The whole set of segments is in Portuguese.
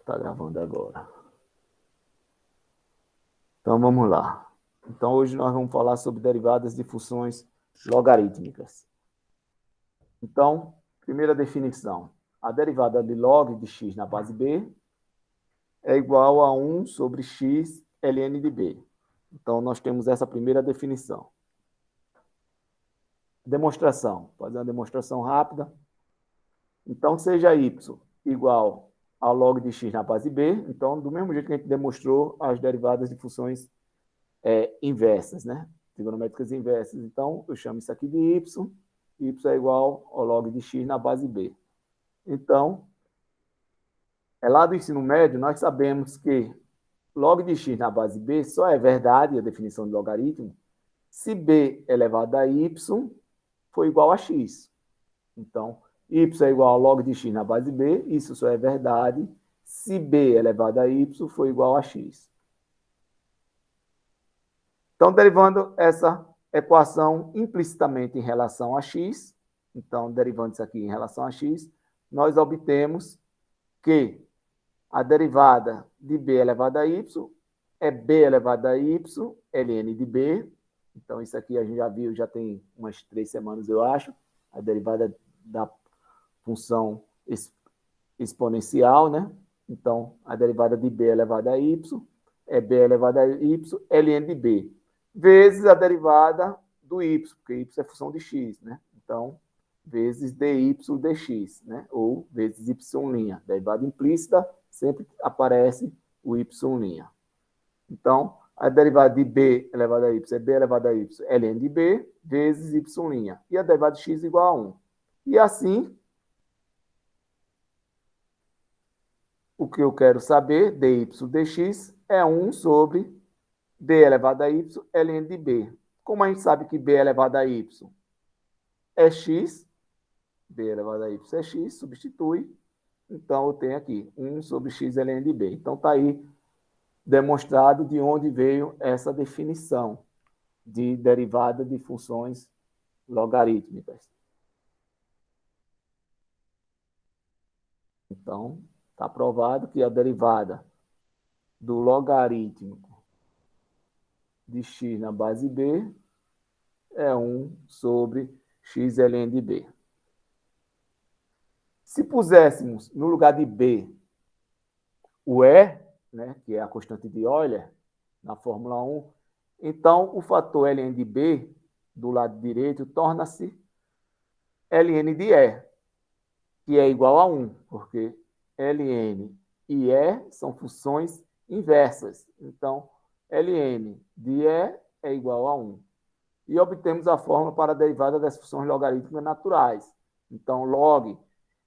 Tá gravando agora. Então, vamos lá. Então, hoje nós vamos falar sobre derivadas de funções logarítmicas. Então, primeira definição. A derivada de log de x na base b é igual a 1 sobre x ln de b. Então, nós temos essa primeira definição. Demonstração. Fazer uma demonstração rápida. Então, seja y igual ao log de x na base b. Então, do mesmo jeito que a gente demonstrou as derivadas de funções inversas, né? Trigonométricas inversas. Então, eu chamo isso aqui de y. Y é igual ao log de x na base b. Então, lá do ensino médio, nós sabemos que log de x na base b só é verdade, a definição de logaritmo, se b elevado a y for igual a x. Então, y é igual ao log de x na base b, isso só é verdade se b elevado a y for igual a x. Então, derivando essa equação implicitamente em relação a x, então, derivando isso aqui em relação a x, nós obtemos que a derivada de b elevado a y é b elevado a y ln de b. Então, isso aqui a gente já viu, já tem umas 3 semanas, eu acho, a derivada da função exponencial, né? Então, a derivada de b elevado a y é b elevado a y ln de b, vezes a derivada do y, porque y é função de x, né? Então, vezes dy dx, né? Ou vezes y'. Derivada implícita, sempre aparece o y'. Então, a derivada de b elevado a y é b elevado a y ln de b, vezes y'. E a derivada de x igual a 1. E assim, o que eu quero saber, dy dx, é 1 sobre b elevado a y ln de b. Como a gente sabe que b elevado a y é x, b elevado a y é x, substitui. Então, eu tenho aqui 1 sobre x ln de b. Então, está aí demonstrado de onde veio essa definição de derivada de funções logarítmicas. Então, está provado que a derivada do logarítmico de x na base b é 1 sobre x ln de b. Se puséssemos no lugar de b o e, né, que é a constante de Euler, na Fórmula 1, então o fator ln de b, do lado direito, torna-se ln de e, que é igual a 1, porque ln e e são funções inversas. Então, ln de e é igual a 1. E obtemos a fórmula para a derivada das funções logarítmicas naturais. Então, log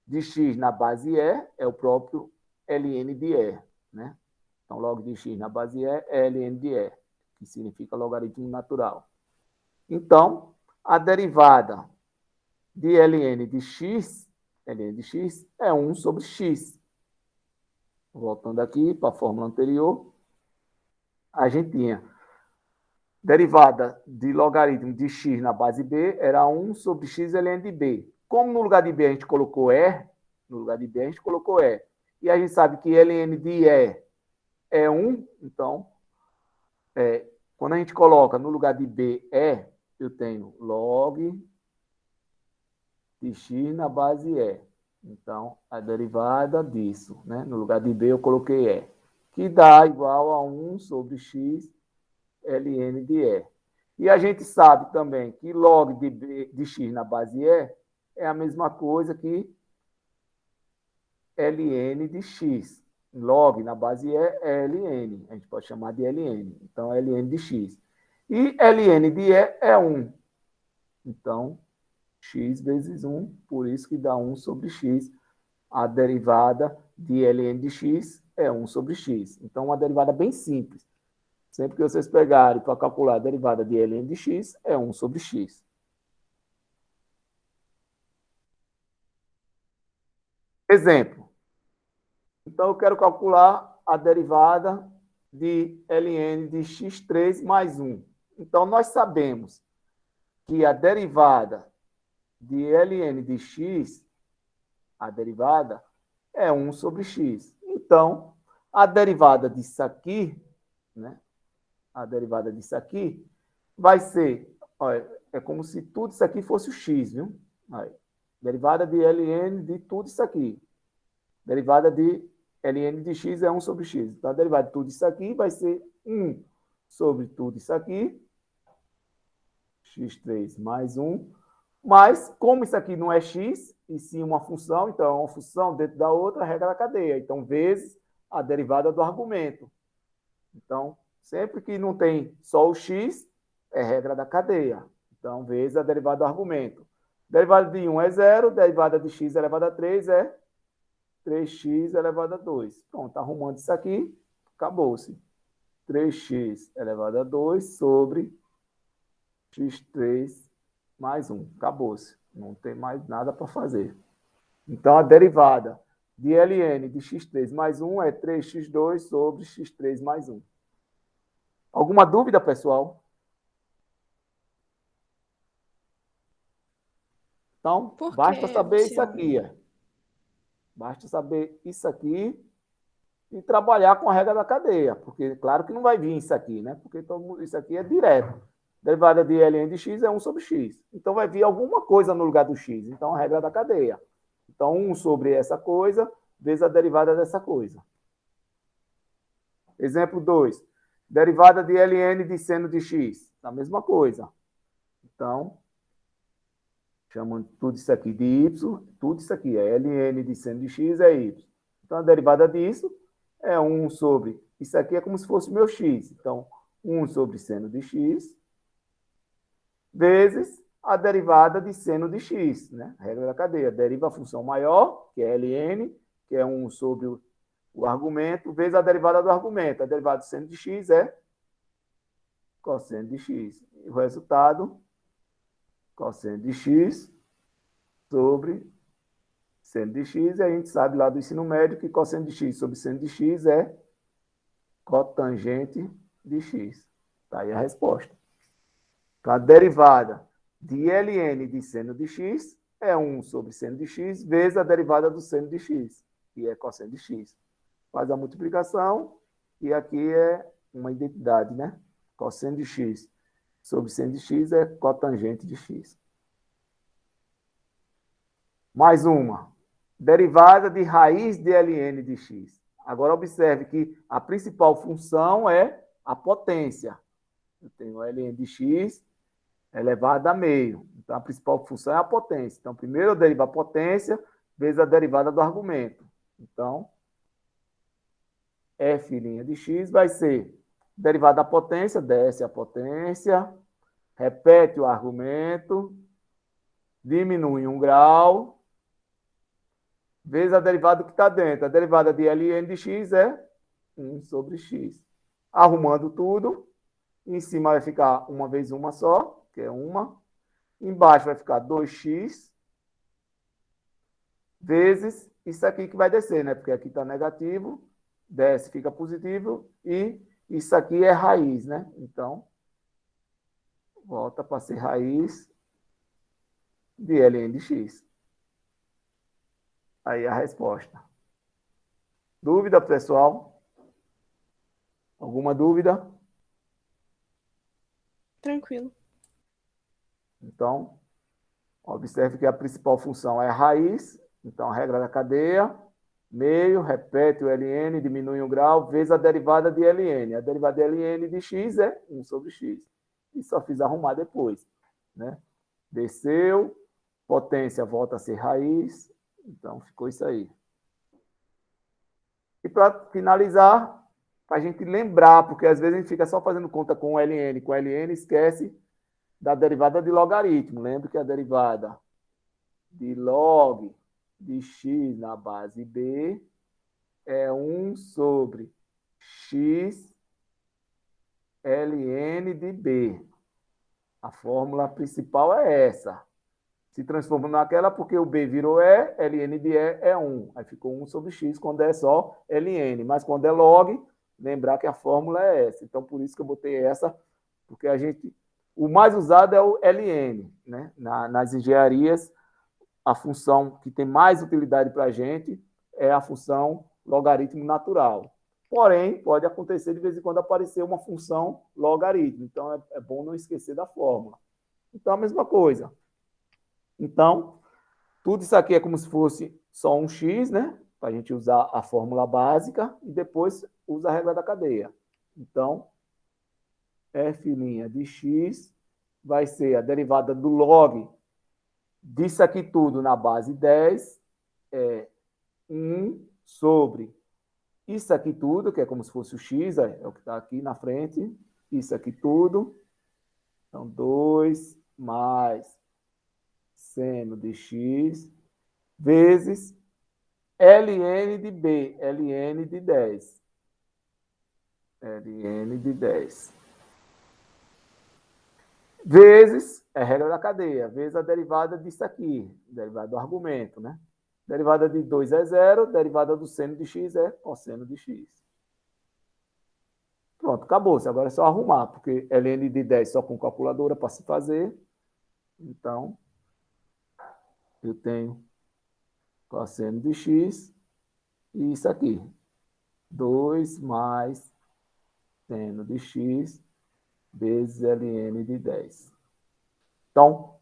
de x na base e é o próprio ln de e, né? Então, log de x na base e é ln de e, que significa logaritmo natural. Então, a derivada de ln de x é 1 sobre x. Voltando aqui para a fórmula anterior, a gente tinha derivada de logaritmo de x na base b era 1 sobre x ln de b. Como no lugar de b a gente colocou e, e a gente sabe que ln de e é 1, então, quando a gente coloca no lugar de b e, eu tenho log de x na base e. Então, a derivada disso, né? No lugar de b eu coloquei e, que dá igual a 1 sobre x ln de e. E a gente sabe também que log de x na base e é a mesma coisa que ln de x. Log na base e é ln, a gente pode chamar de ln. Então, ln de x. E ln de e é 1. Então, x vezes 1, por isso que dá 1 sobre x. A derivada de ln de x é 1 sobre x. Então, uma derivada bem simples. Sempre que vocês pegarem para calcular a derivada de ln de x, é 1 sobre x. Exemplo. Então, eu quero calcular a derivada de ln de x3 mais 1. Então, nós sabemos que a derivada de ln de x, a derivada, é 1 sobre x. Então, a derivada disso aqui, né? A derivada disso aqui vai ser, olha, é como se tudo isso aqui fosse o x, viu? Aí, derivada de ln de tudo isso aqui. Derivada de ln de x é 1 sobre x. Então, a derivada de tudo isso aqui vai ser 1 sobre tudo isso aqui, x3 mais 1. Mas, como isso aqui não é x, e sim uma função, então é uma função dentro da outra, regra da cadeia. Então, vezes a derivada do argumento. Então, sempre que não tem só o x, é regra da cadeia. Então, vezes a derivada do argumento. Derivada de 1 é 0, derivada de x elevado a 3 é 3x elevado a 2. Pronto, arrumando isso aqui, acabou-se. 3x elevado a 2 sobre x3 mais 1. Acabou-se. Não tem mais nada para fazer. Então, a derivada de ln de x3 mais 1 é 3x2 sobre x3 mais 1. Alguma dúvida, pessoal? Então, basta saber isso aqui. Basta saber isso aqui e trabalhar com a regra da cadeia. Porque, claro que não vai vir isso aqui, né? Porque isso aqui é direto. Derivada de ln de x é 1 sobre x. Então, vai vir alguma coisa no lugar do x. Então, a regra da cadeia. Então, 1 sobre essa coisa, vezes a derivada dessa coisa. Exemplo 2. Derivada de ln de seno de x. A mesma coisa. Então, chamando tudo isso aqui de y, tudo isso aqui é ln de seno de x é y. Então, a derivada disso é 1 sobre... Isso aqui é como se fosse o meu x. Então, 1 sobre seno de x vezes a derivada de seno de x, né? Regra da cadeia. Deriva a função maior, que é ln, que é 1 sobre o argumento, vezes a derivada do argumento. A derivada de seno de x é cosseno de x. E o resultado, cosseno de x sobre seno de x. E a gente sabe lá do ensino médio que cosseno de x sobre seno de x é cotangente de x. Está aí a resposta. Então, a derivada de ln de seno de x é 1 sobre seno de x vezes a derivada do seno de x, que é cosseno de x. Faz a multiplicação e aqui é uma identidade, né? Cosseno de x sobre seno de x é cotangente de x. Mais uma. Derivada de raiz de ln de x. Agora, observe que a principal função é a potência. Eu tenho ln de x elevado a meio. Então, a principal função é a potência. Então, primeiro eu derivo a potência vezes a derivada do argumento. Então, f' de x vai ser derivada da potência, desce a potência, repete o argumento, diminui 1 grau, vezes a derivada que está dentro. A derivada de ln de x é 1 sobre x. Arrumando tudo, em cima vai ficar uma vez uma só, que é uma. Embaixo vai ficar 2x vezes isso aqui que vai descer, né? Porque aqui está negativo, desce, fica positivo, e isso aqui é raiz, né? Então, volta para ser raiz de ln de x. Aí a resposta. Dúvida, pessoal? Alguma dúvida? Tranquilo. Então, observe que a principal função é a raiz. Então, a regra da cadeia, meio, repete o ln, diminui 1 grau, vezes a derivada de ln. A derivada de ln de x é 1 sobre x. E só fiz arrumar depois, né? Desceu, potência volta a ser raiz. Então, ficou isso aí. E para finalizar, para a gente lembrar, porque às vezes a gente fica só fazendo conta com ln, esquece da derivada de logaritmo. Lembra que a derivada de log de x na base b é 1 sobre x ln de b. A fórmula principal é essa. Se transforma naquela porque o b virou e, ln de e é 1. Aí ficou 1 sobre x quando é só ln. Mas quando é log, lembrar que a fórmula é essa. Então, por isso que eu botei essa, porque o mais usado é o ln, né? Nas engenharias, a função que tem mais utilidade para a gente é a função logaritmo natural. Porém, pode acontecer de vez em quando aparecer uma função logaritmo. Então, é bom não esquecer da fórmula. Então, a mesma coisa. Então, tudo isso aqui é como se fosse só um x, né? Para a gente usar a fórmula básica e depois usa a regra da cadeia. Então, f' de x vai ser a derivada do log disso aqui tudo na base 10, é 1 sobre isso aqui tudo, que é como se fosse o x, é o que está aqui na frente, isso aqui tudo. Então, 2 mais seno de x vezes ln de b, ln de 10. ln de 10. Vezes, é a regra da cadeia, vezes a derivada disso aqui, derivada do argumento, né? Derivada de 2 é zero, derivada do seno de x é cosseno de x. Pronto, acabou-se. Agora é só arrumar, porque ln de 10 só com calculadora para se fazer. Então, eu tenho cosseno de x e isso aqui. 2 mais seno de x vezes ln de 10. Então,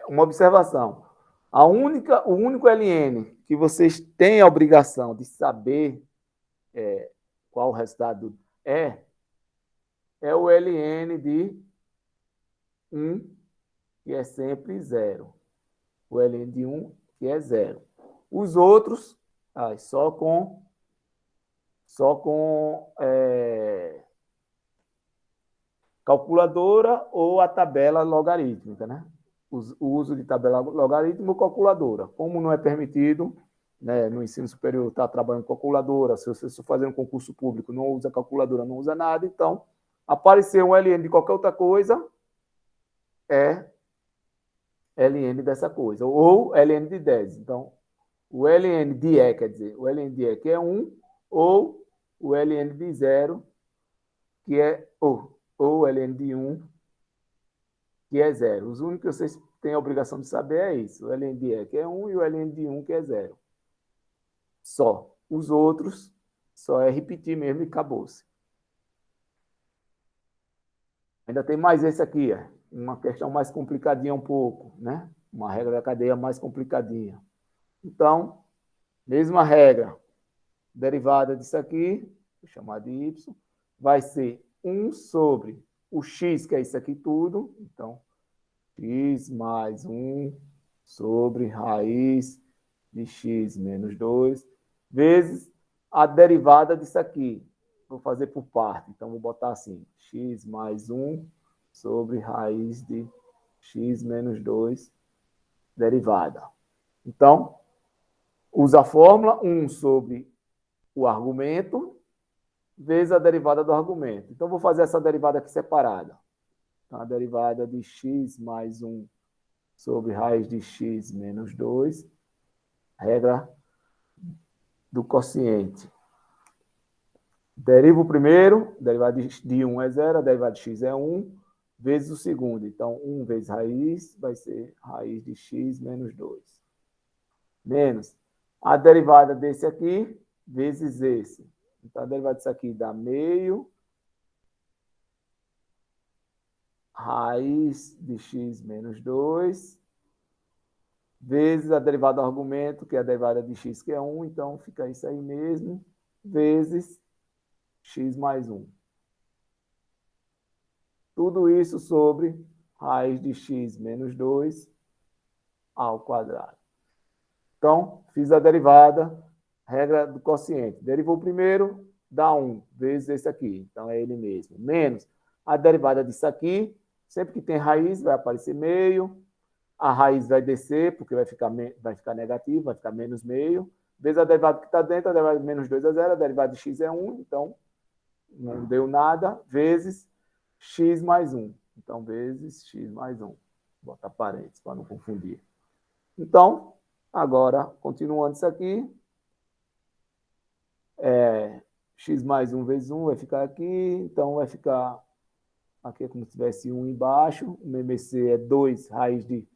uma observação. O único ln que vocês têm a obrigação de saber qual o resultado é o ln de 1, que é sempre zero. O ln de 1, que é zero. Os outros, só com calculadora ou a tabela logarítmica, né? O uso de tabela logarítmica ou calculadora. Como não é permitido, né, no ensino superior está trabalhando com calculadora, se você está fazendo concurso público, não usa calculadora, não usa nada, então, aparecer um ln de qualquer outra coisa, é ln dessa coisa, ou ln de 10. Então, o ln de E, quer dizer, o ln de E que é 1, ou o ln de 0, que é, ou o ln de 1, que é 0. Os únicos que vocês têm a obrigação de saber é isso, o ln de E, que é 1, e o ln de 1, que é 0. Só. Os outros, só é repetir mesmo e acabou-se. Ainda tem mais esse aqui, uma questão mais complicadinha um pouco, né? Uma regra da cadeia mais complicadinha. Então, mesma regra, derivada disso aqui, vou chamar de y, vai ser 1 sobre o x, que é isso aqui tudo. Então, x mais 1 sobre raiz de x menos 2, vezes a derivada disso aqui. Vou fazer por parte. Então, vou botar assim, x mais 1 sobre raiz de x menos 2, derivada. Então, usa a fórmula 1 sobre o argumento, vezes a derivada do argumento. Então, vou fazer essa derivada aqui separada. Então, a derivada de x mais 1 sobre raiz de x menos 2, regra do quociente. Deriva o primeiro, derivada de 1 é 0, a derivada de x é 1, vezes o segundo. Então, 1 vezes raiz vai ser raiz de x menos 2. Menos a derivada desse aqui, vezes esse. Então, a derivada disso aqui dá meio raiz de x menos 2, vezes a derivada do argumento, que é a derivada de x, que é 1. Então, fica isso aí mesmo, vezes x mais 1. Tudo isso sobre raiz de x menos 2 ao quadrado. Então, fiz a derivada, regra do quociente. Derivou o primeiro, dá 1, vezes esse aqui. Então, é ele mesmo. Menos a derivada disso aqui, sempre que tem raiz, vai aparecer meio. A raiz vai descer, porque vai ficar negativo, vai ficar menos meio. Vezes a derivada que está dentro, a derivada de menos 2 é 0, a derivada de x é 1, então não deu nada, vezes x mais 1. Então, vezes x mais 1. Vou botar parênteses para não confundir. Então, agora, continuando isso aqui, x mais 1 vezes 1 vai ficar aqui, então vai ficar, aqui é como se tivesse 1 embaixo, o MMC é 2 raiz de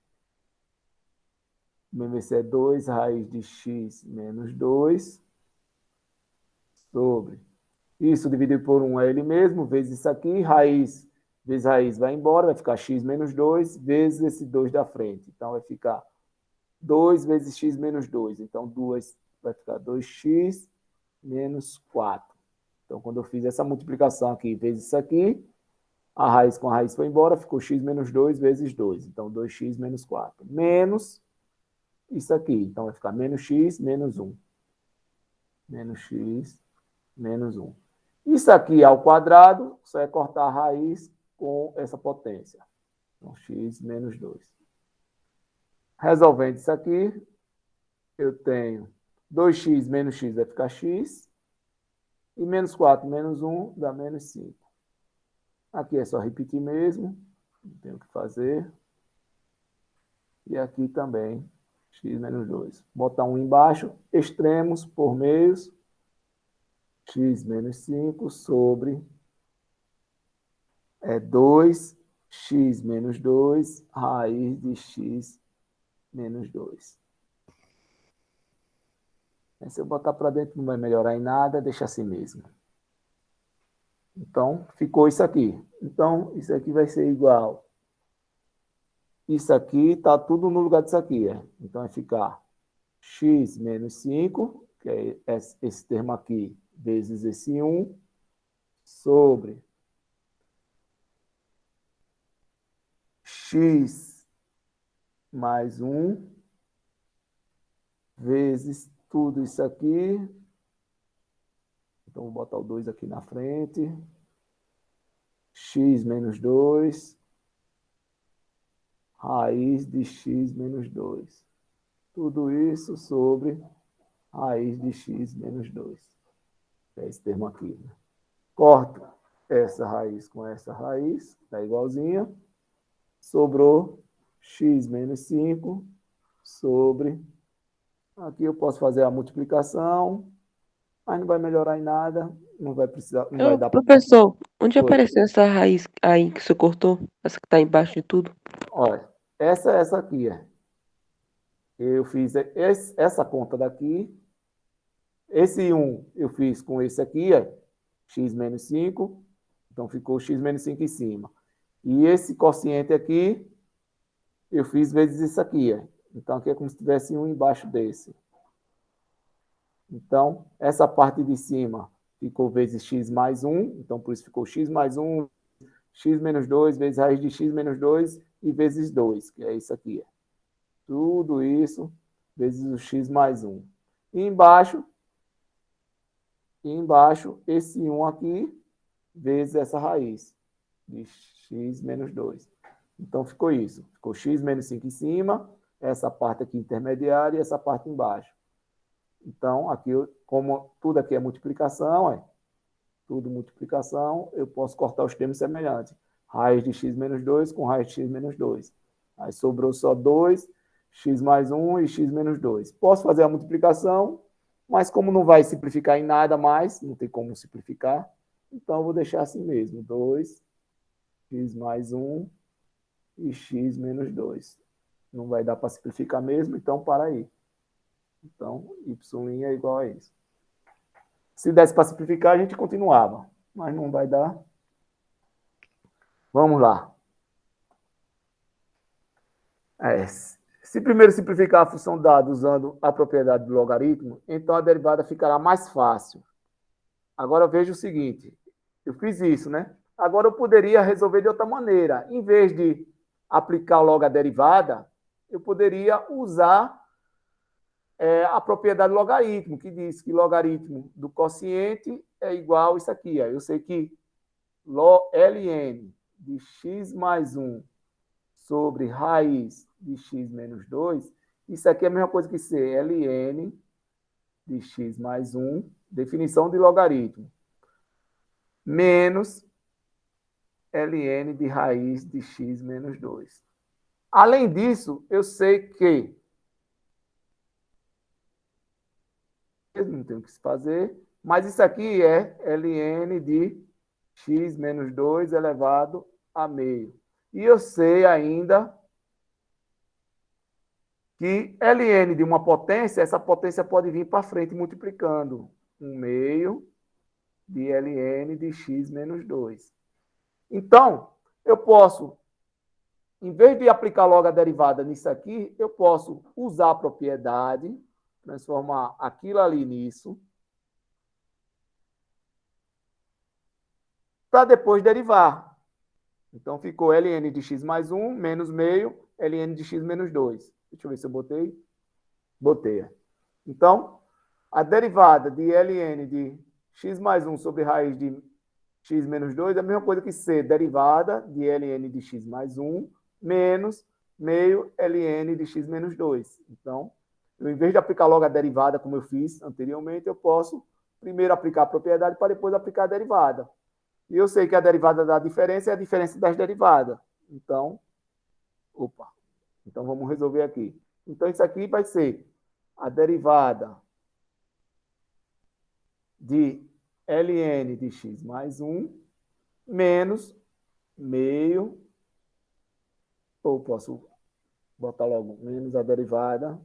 x menos 2, sobre. Isso dividido por 1 é ele mesmo, vezes isso aqui, raiz vezes raiz vai embora, vai ficar x menos 2, vezes esse 2 da frente. Então, vai ficar 2 vezes x menos 2. Então, 2 vai ficar 2x menos 4. Então, quando eu fiz essa multiplicação aqui, vezes isso aqui, a raiz com a raiz foi embora, ficou x menos 2 vezes 2. Então, 2x menos 4. Menos isso aqui. Então, vai ficar menos x menos 1. Menos x menos 1. Isso aqui ao quadrado, só é cortar a raiz com essa potência. Então, x menos 2. Resolvendo isso aqui, eu tenho 2x menos x vai ficar x. E menos 4 menos 1 dá menos 5. Aqui é só repetir mesmo. Não tenho o que fazer. E aqui também, x menos 2. Botar 1 embaixo, extremos por meios, x menos 5 sobre 2x menos 2, raiz de x menos 2. Se eu botar para dentro não vai melhorar em nada, deixa assim mesmo. Então, ficou isso aqui. Então, isso aqui vai ser igual. Isso aqui está tudo no lugar disso aqui. Então, vai ficar x menos 5, que é esse termo aqui, vezes esse 1, sobre x mais 1, vezes tudo isso aqui. Então, vou botar o 2 aqui na frente. X menos 2, raiz de x menos 2. Tudo isso sobre raiz de x menos 2. É esse termo aqui. Né? Corto essa raiz com essa raiz, está igualzinha. Sobrou x menos 5 sobre... Aqui eu posso fazer a multiplicação, mas não vai melhorar em nada, não vai precisar, não vai dar para... Professor, onde apareceu essa raiz aí que você cortou? Essa que está embaixo de tudo? Olha, essa aqui, eu fiz essa conta daqui, esse 1 eu fiz com esse aqui, x menos 5, então ficou x menos 5 em cima. E esse quociente aqui, eu fiz vezes isso aqui, então aqui é como se tivesse um embaixo desse. Então, essa parte de cima ficou vezes x mais 1, então por isso ficou x mais 1, x menos 2, vezes raiz de x menos 2 e vezes 2, que é isso aqui. Tudo isso vezes o x mais 1. E embaixo, esse 1 aqui, vezes essa raiz de x menos 2. Então, ficou isso. Ficou x menos 5 em cima, essa parte aqui intermediária e essa parte embaixo. Então, aqui, como tudo aqui é multiplicação, tudo multiplicação, eu posso cortar os termos semelhantes. Raiz de x menos 2 com raiz de x menos 2. Aí sobrou só 2, x mais 1 e x menos 2. Posso fazer a multiplicação, mas como não vai simplificar em nada mais, não tem como simplificar, então eu vou deixar assim mesmo. 2, x mais 1 e x menos 2. Não vai dar para simplificar mesmo, então para aí. Então, y' é igual a isso. Se desse para simplificar, a gente continuava, mas não vai dar. Vamos lá. Se primeiro simplificar a função dada usando a propriedade do logaritmo, então a derivada ficará mais fácil. Agora veja o seguinte, eu fiz isso, né? Agora eu poderia resolver de outra maneira. Em vez de aplicar logo a derivada, eu poderia usar a propriedade do logaritmo, que diz que logaritmo do quociente é igual a isso aqui. Eu sei que ln de x mais 1 sobre raiz de x menos 2, isso aqui é a mesma coisa que ser ln de x mais 1, definição de logaritmo, menos ln de raiz de x menos 2. Além disso, eu sei que não tem o que se fazer, mas isso aqui é ln de x menos 2 elevado a meio. E eu sei ainda que ln de uma potência, essa potência pode vir para frente multiplicando 1 meio de ln de x menos 2. Então, eu posso, em vez de aplicar logo a derivada nisso aqui, eu posso usar a propriedade, transformar aquilo ali nisso, para depois derivar. Então, ficou ln de x mais 1 menos meio ln de x menos 2. Deixa eu ver se eu botei. Botei. Então, a derivada de ln de x mais 1 sobre raiz de x menos 2 é a mesma coisa que ser derivada de ln de x mais 1 menos meio ln de x menos 2. Então, eu, em vez de aplicar logo a derivada, como eu fiz anteriormente, eu posso primeiro aplicar a propriedade para depois aplicar a derivada. E eu sei que a derivada da diferença é a diferença das derivadas. Então, então vamos resolver aqui. Então, isso aqui vai ser a derivada de ln de x mais 1 menos meio, ou posso botar logo menos a derivada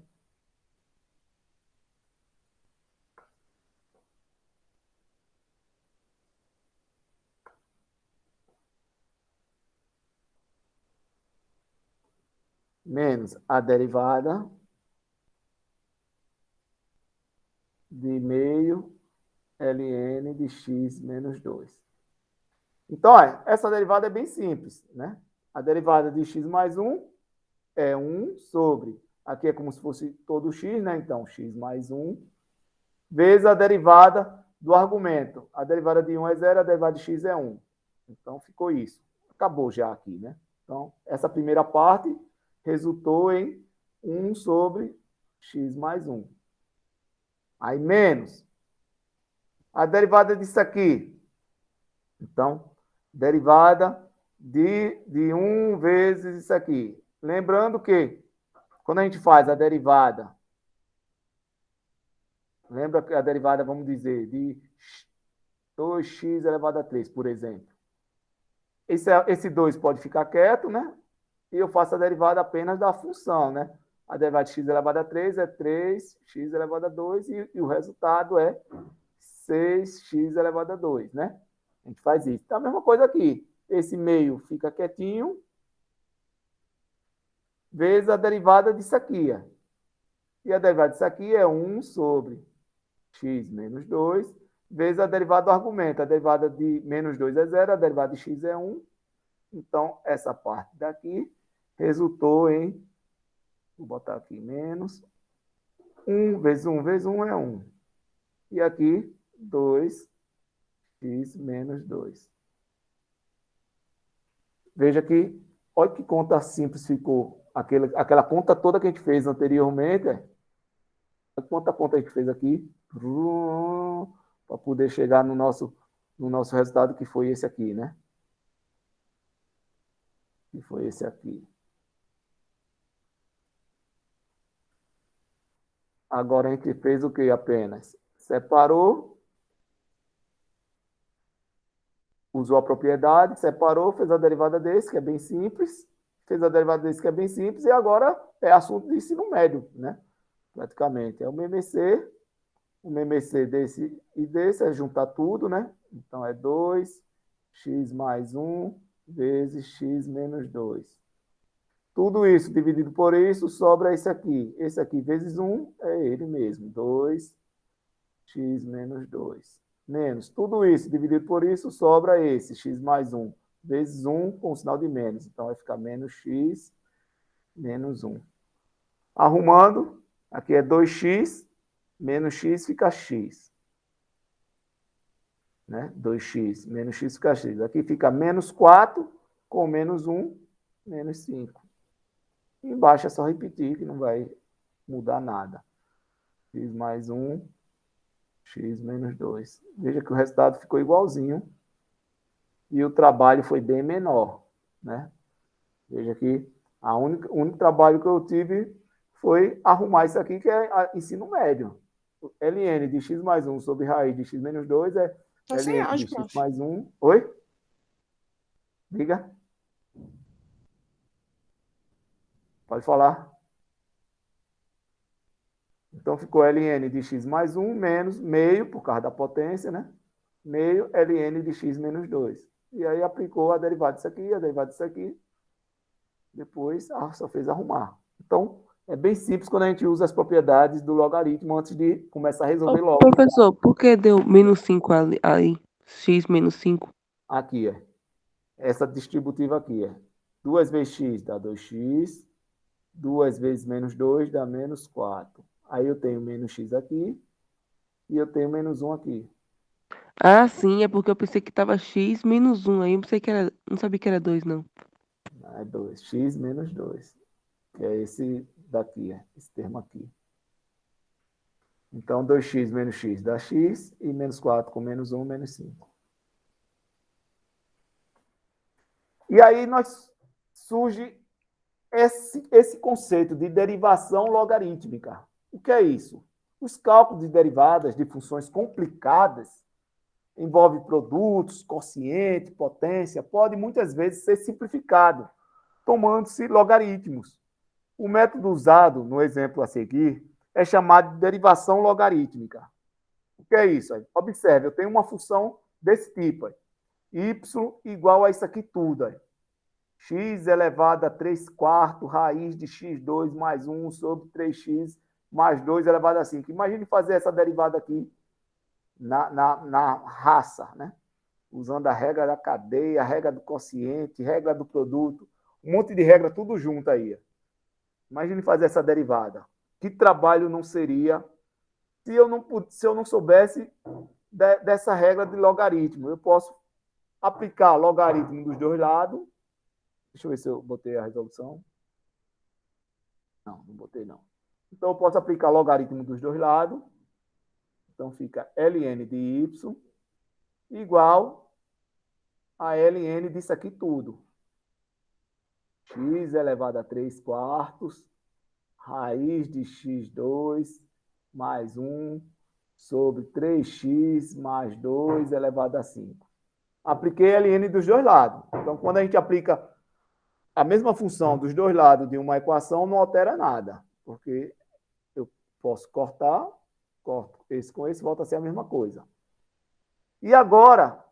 menos a derivada de meio ln de x menos 2. Então, olha, essa derivada é bem simples, né? A derivada de x mais 1 é 1 sobre, aqui é como se fosse todo x, né? Então, x mais 1, vezes a derivada do argumento. A derivada de 1 é 0, a derivada de x é 1. Então, ficou isso. Acabou já aqui, né? Então, essa primeira parte resultou em 1 sobre x mais 1. Aí, menos a derivada disso aqui. Então, derivada de 1 vezes isso aqui. Lembrando que, quando a gente faz a derivada, lembra que a derivada, vamos dizer, de 2x elevado a 3, por exemplo. Esse 2 pode ficar quieto, né? E eu faço a derivada apenas da função, né? A derivada de x elevado a 3 é 3x elevado a 2 e o resultado é 6x elevado a 2, né? A gente faz isso. Então, a mesma coisa aqui. Esse meio fica quietinho, vezes a derivada disso aqui. Ó. E a derivada disso aqui é 1 sobre x menos 2, vezes a derivada do argumento. A derivada de menos 2 é 0, a derivada de x é 1. Então, essa parte daqui resultou em, vou botar aqui, menos 1 vezes 1 vezes 1 é 1. E aqui, 2x menos 2. Veja que, olha que conta simples ficou. Aquela conta toda que a gente fez anteriormente, quanta conta a gente fez aqui, para poder chegar no nosso resultado, que foi esse aqui, né? Que foi esse aqui. Agora a gente fez o que apenas? Separou, usou a propriedade, separou, fez a derivada desse, que é bem simples, fez a derivada desse, que é bem simples, e agora é assunto de ensino médio, né? Praticamente. É o MMC desse e desse, é juntar tudo, né? Então, é 2x mais 1 vezes x menos 2. Tudo isso dividido por isso, sobra esse aqui. Esse aqui vezes 1 é ele mesmo, 2x menos 2. Menos tudo isso dividido por isso, sobra esse, x mais 1, vezes 1 com o sinal de menos. Então, vai ficar menos x menos 1. Arrumando, aqui é 2x, menos x fica x. Né? 2x menos x fica x. Aqui fica menos 4 com menos 1, menos 5. Embaixo é só repetir, que não vai mudar nada. X mais 1, x menos 2. Veja que o resultado ficou igualzinho e o trabalho foi bem menor. Né? Veja que o único trabalho que eu tive foi arrumar isso aqui, que é ensino médio. ln de x mais 1 sobre raiz de x menos 2 é Tá sem ln de áudio, x prof. mais 1. Oi? Diga. Pode falar. Então, ficou ln de x mais 1 menos meio, por causa da potência, né? meio ln de x menos 2. E aí aplicou a derivada disso aqui, a derivada disso aqui. Depois só fez arrumar. Então, é bem simples quando a gente usa as propriedades do logaritmo antes de começar a Ô, resolver logo. professor, por que deu menos 5 ali, aí? X menos 5? Aqui, essa distributiva aqui, 2 vezes x dá 2x, 2 vezes menos 2 dá menos 4. Aí eu tenho menos x aqui e eu tenho menos 1 aqui. Ah, sim, é porque eu pensei que tava X menos 1, aí eu pensei que era, não sabia que era 2, não. É 2, x menos 2, que é esse daqui, esse termo aqui. Então, 2x menos x dá x, e menos 4 com menos 1, menos 5. E aí surge esse conceito de derivação logarítmica. O que é isso? Os cálculos de derivadas de funções complicadas envolvem produtos, quociente, potência, pode muitas vezes ser simplificado, tomando-se logaritmos. O método usado no exemplo a seguir é chamado de derivação logarítmica. O que é isso? Observe, eu tenho uma função desse tipo, y igual a isso aqui tudo. X elevado a 3 quartos, raiz de x2 mais 1 sobre 3x mais 2 elevado a 5. Imagine fazer essa derivada aqui na raça, né? Usando a regra da cadeia, a regra do quociente, regra do produto, um monte de regra tudo junto aí. Imagine fazer essa derivada. Que trabalho não seria se eu não soubesse dessa regra de logaritmo? Eu posso aplicar logaritmo dos dois lados. Deixa eu ver se eu botei a resolução. Não botei não. Então eu posso aplicar logaritmo dos dois lados. Então fica ln de y igual a ln disso aqui tudo. X elevado a 3 quartos, raiz de x2 mais 1 sobre 3x mais 2 elevado a 5. Apliquei ln dos dois lados. Então, quando a gente aplica a mesma função dos dois lados de uma equação, não altera nada, porque eu posso cortar, corto esse com esse, volta a ser a mesma coisa. E agora,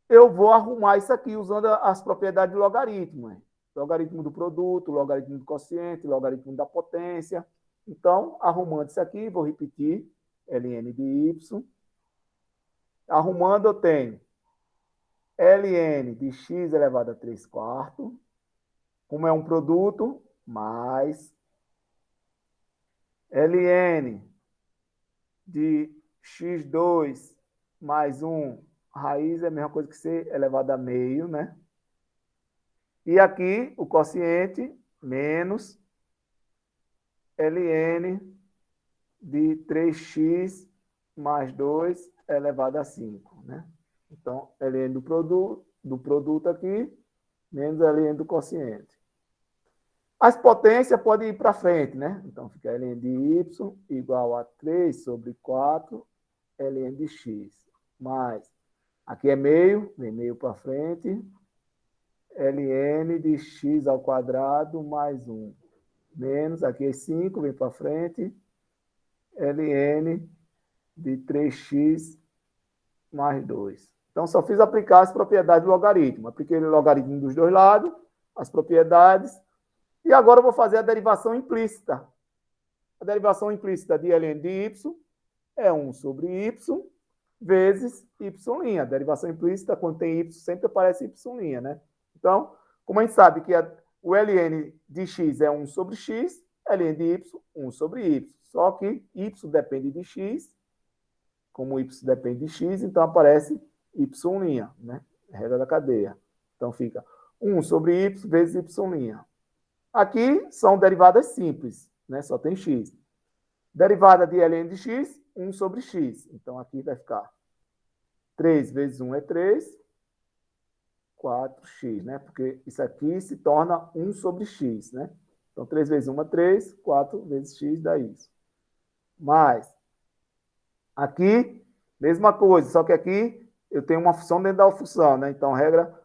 eu vou arrumar isso aqui usando as propriedades do logaritmo. Logaritmo do produto, logaritmo do quociente, logaritmo da potência. Então, arrumando isso aqui, vou repetir, ln de y. Arrumando, eu tenho ln de x elevado a 3 quartos, como é um produto, mais ln de x2 mais 1, raiz é a mesma coisa que c elevado a meio, né? E aqui, o quociente, menos ln de 3x mais 2 elevado a 5, né? Então, ln do produto aqui, menos ln do quociente. As potências podem ir para frente, né? Então, fica ln de y igual a 3 sobre 4 ln de x. Mais, aqui é meio, vem meio para frente, ln de x ao quadrado mais 1. Menos, aqui é 5, vem para frente, ln de 3x mais 2. Então, só fiz aplicar as propriedades do logaritmo. Apliquei o logaritmo dos dois lados, as propriedades, e agora eu vou fazer a derivação implícita. A derivação implícita de ln de y é 1 sobre y vezes y'. A derivação implícita, quando tem y, sempre aparece y', né? Então, como a gente sabe que o ln de x é 1 sobre x, ln de y, 1 sobre y. Só que y depende de x, como y depende de x, então aparece y', né? Regra da cadeia. Então fica 1 sobre y vezes y'. Aqui são derivadas simples, né? Só tem x. Derivada de ln de x, 1 sobre x. Então aqui vai ficar 3 vezes 1 é 3, 4x, né? Porque isso aqui se torna 1 sobre x, né? Então 3 vezes 1 é 3, 4 vezes x dá isso. Mais, aqui, mesma coisa, só que aqui eu tenho uma função dentro da função, né? Então, regra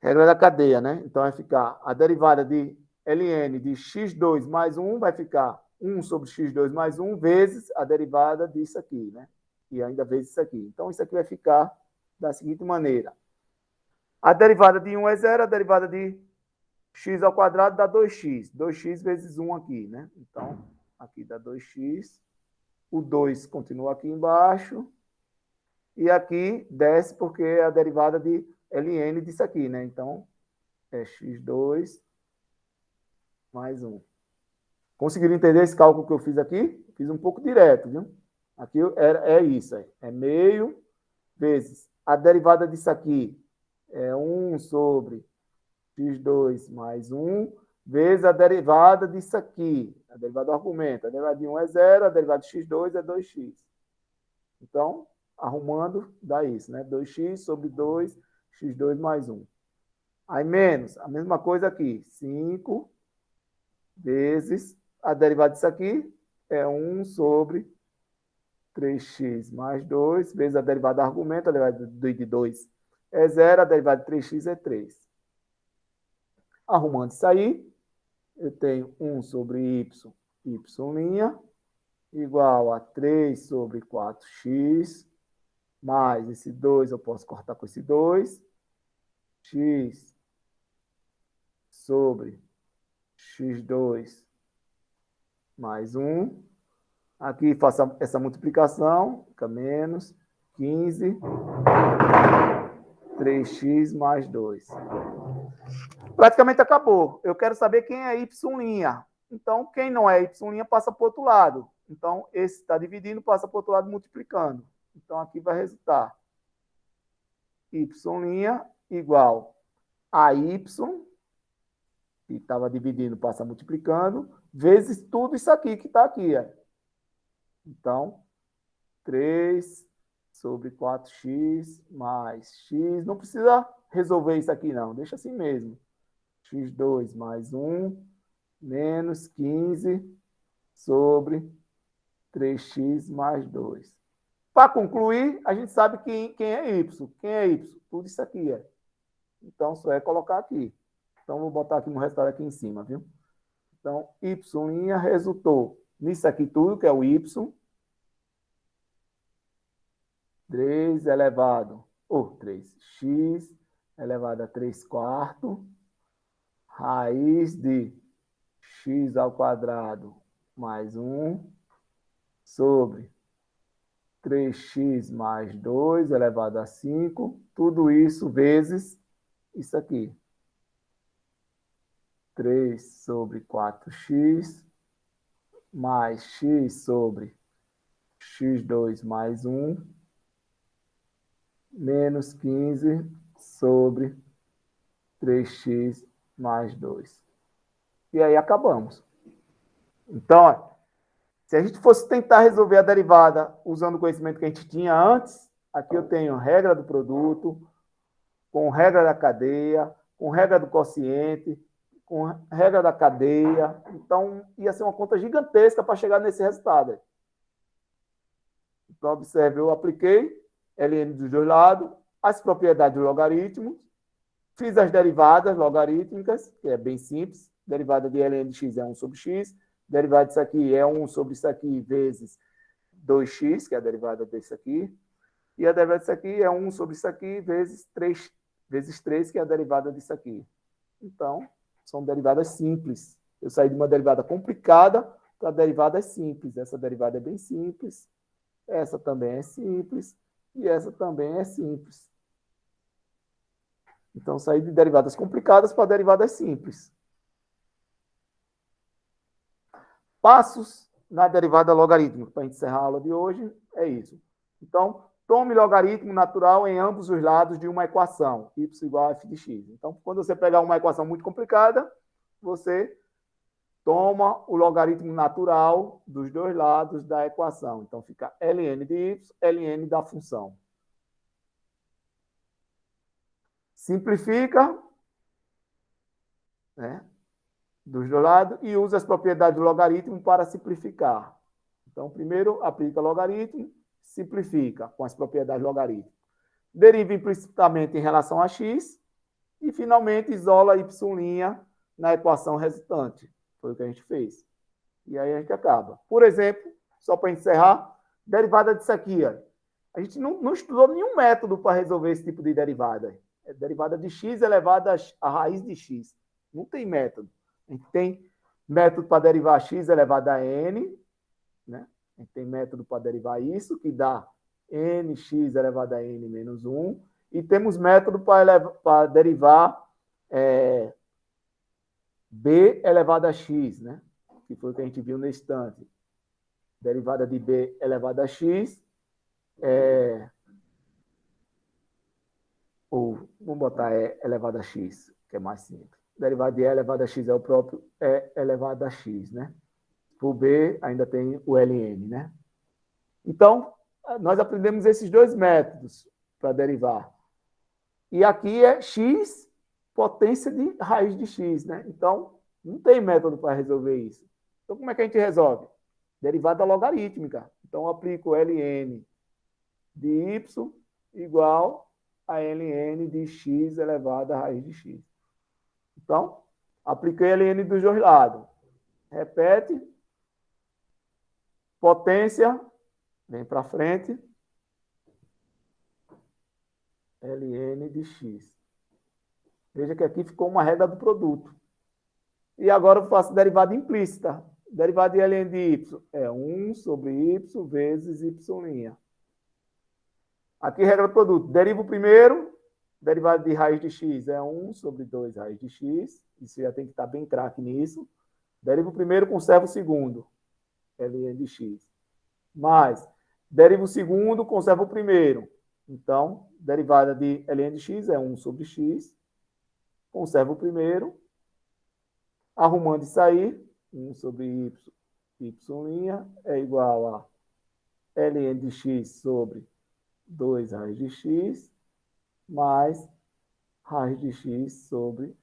da cadeia, né? Então, vai ficar a derivada de ln de x2 mais 1 vai ficar 1 sobre x2 mais 1 vezes a derivada disso aqui, né? e ainda vezes isso aqui. Então, isso aqui vai ficar da seguinte maneira. A derivada de 1 é 0, a derivada de x ao quadrado dá 2x. 2x vezes 1 aqui, né? Então, aqui dá 2x. O 2 continua aqui embaixo. E aqui desce porque é a derivada de ln disso aqui, né? Então, é x2 mais 1. Conseguiram entender esse cálculo que eu fiz aqui? Fiz um pouco direto, viu? Aqui é isso, é meio vezes a derivada disso aqui é 1 sobre x2 mais 1, vezes a derivada disso aqui, a derivada do argumento. A derivada de 1 é 0, a derivada de x2 é 2x. Então, arrumando, dá isso, né? 2x sobre 2, x2 mais 1. Aí menos, a mesma coisa aqui, 5 vezes a derivada disso aqui é 1 sobre 3x mais 2, vezes a derivada do argumento, a derivada de 2 é 0, a derivada de 3x é 3. Arrumando isso aí, eu tenho 1 sobre y, y', igual a 3 sobre 4x, mais esse 2 eu posso cortar com esse 2, x sobre x2 mais 1. Aqui faço essa multiplicação, fica menos 15, 3x mais 2. Praticamente acabou. Eu quero saber quem é y'. Então, quem não é y' passa para o outro lado. Então, esse está dividindo, passa para o outro lado multiplicando. Então, aqui vai resultar y' igual a y, que estava dividindo, passa multiplicando, vezes tudo isso aqui que está aqui. Então, 3 sobre 4x mais x. Não precisa resolver isso aqui, não. Deixa assim mesmo. x2 mais 1 menos 15 sobre 3x mais 2. Para concluir, a gente sabe quem é y. Quem é y? Tudo isso aqui. Então, só é colocar aqui. Então, vou botar aqui no resultado aqui em cima, viu? Então, y' resultou nisso aqui tudo, que é o y. 3 elevado, 3x elevado a 3 quartos, raiz de x ao quadrado mais 1 sobre 3x mais 2 elevado a 5, tudo isso vezes isso aqui. 3 sobre 4x mais x sobre x2 mais 1 menos 15 sobre 3x mais 2. E aí acabamos. Então, ó, se a gente fosse tentar resolver a derivada usando o conhecimento que a gente tinha antes, aqui eu tenho regra do produto, com regra da cadeia, com regra do quociente, com regra da cadeia. Então, ia ser uma conta gigantesca para chegar nesse resultado. Então, observe, eu apliquei ln dos dois lados, as propriedades do logaritmo, fiz as derivadas logarítmicas, que é bem simples. Derivada de ln de x é 1 sobre x, derivada disso aqui é 1 sobre isso aqui vezes 2x, que é a derivada desse aqui, e a derivada disso aqui é 1 sobre isso aqui vezes 3, que é a derivada disso aqui. Então, são derivadas simples. Eu saí de uma derivada complicada para derivadas simples. Essa derivada é bem simples, essa também é simples, e essa também é simples. Então, saí de derivadas complicadas para derivadas simples. Passos na derivada logarítmica. Para encerrar a aula de hoje, é isso. Então, tome logaritmo natural em ambos os lados de uma equação, y igual a f de x. Então, quando você pegar uma equação muito complicada, você toma o logaritmo natural dos dois lados da equação. Então, fica ln de y, ln da função. Simplifica, né, dos dois lados e usa as propriedades do logaritmo para simplificar. Então, primeiro, aplica logaritmo, simplifica com as propriedades do logaritmo. Deriva implicitamente em relação a x e, finalmente, isola y' na equação resultante. Foi o que a gente fez. E aí a gente acaba. Por exemplo, só para encerrar, derivada disso aqui, ó. A gente não estudou nenhum método para resolver esse tipo de derivada. É derivada de x elevada a raiz de x. Não tem método. A gente tem método para derivar x elevado a n, né? A gente tem método para derivar isso, que dá nx elevado a n menos 1. E temos método para derivar b elevado a x, né? Que foi o que a gente viu na instante. Derivada de b elevado a x ou vamos botar e elevado a x, que é mais simples. Derivada de e elevado a x é o próprio e elevado a x, né? Por b ainda tem o ln, né? Então, nós aprendemos esses dois métodos para derivar. E aqui é x potência de raiz de x, né? Então, não tem método para resolver isso. Então, como é que a gente resolve? Derivada logarítmica. Então, eu aplico ln de y igual a ln de x elevado a raiz de x. Então, apliquei ln dos dois lados. Repete. Potência. Vem para frente. ln de x. Veja que aqui ficou uma regra do produto. E agora eu faço derivada implícita. Derivada de ln de y é 1 sobre y vezes y'. Aqui, regra do produto. Deriva o primeiro, derivada de raiz de x é 1 sobre 2 raiz de x. Isso já tem que estar bem craque nisso. Deriva o primeiro, conserva o segundo. ln de x. Mais, deriva o segundo, conserva o primeiro. Então, derivada de ln de x é 1 sobre x. Conserva o primeiro. Arrumando isso aí, 1 sobre y' é igual a ln de x sobre 2 raiz de x mais raiz de x sobre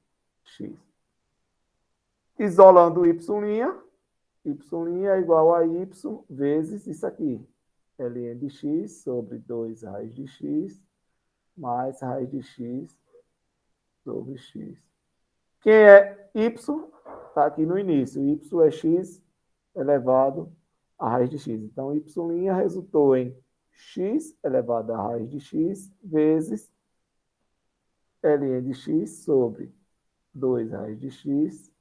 x. Isolando o y' é igual a y vezes isso aqui. ln de x sobre 2 raiz de x mais raiz de x sobre x. Quem é y? Está aqui no início. Y é x elevado a raiz de x. Então, y' resultou em x elevado a raiz de x vezes ln de x sobre 2 raiz de x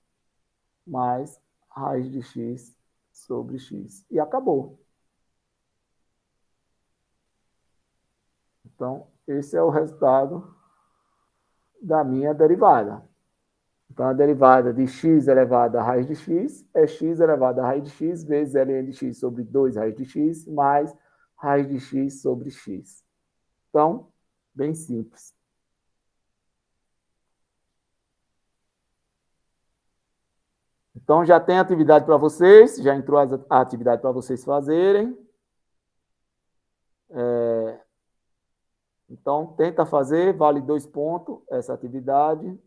mais raiz de x sobre x. E acabou. Então, esse é o resultado da minha derivada. Então, a derivada de x elevado a raiz de x é x elevado a raiz de x vezes ln de x sobre 2 raiz de x mais raiz de x sobre x. Então, bem simples. Então, já tem atividade para vocês, já entrou a atividade para vocês fazerem. Então, tenta fazer, vale 2 pontos essa atividade.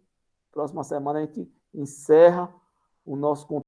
Próxima semana a gente encerra o nosso conteúdo.